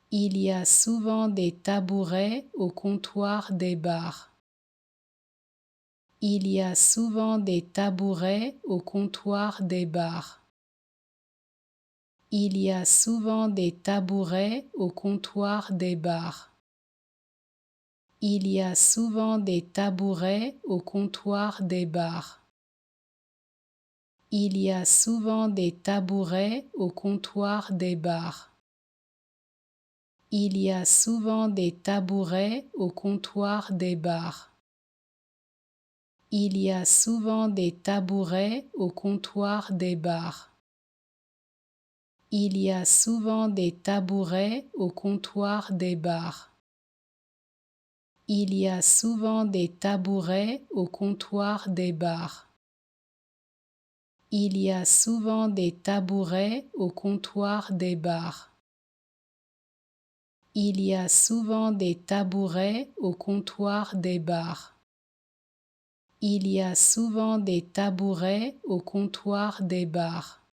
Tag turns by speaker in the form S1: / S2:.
S1: Il y a souvent des tabourets au comptoir des bars. Il y a souvent des tabourets au comptoir des bars. Il y a souvent des tabourets au comptoir des bars. Il y a souvent des tabourets au comptoir des bars. Il y a souvent des tabourets au comptoir des bars. Il y a souvent des tabourets au comptoir des bars. Il y a souvent des tabourets au comptoir des bars. Il y a souvent des tabourets au comptoir des bars. Il y a souvent des tabourets au comptoir des bars. Il y a souvent des tabourets au comptoir des bars. Il y a souvent des tabourets au comptoir des bars. Il y a souvent des tabourets au comptoir des bars.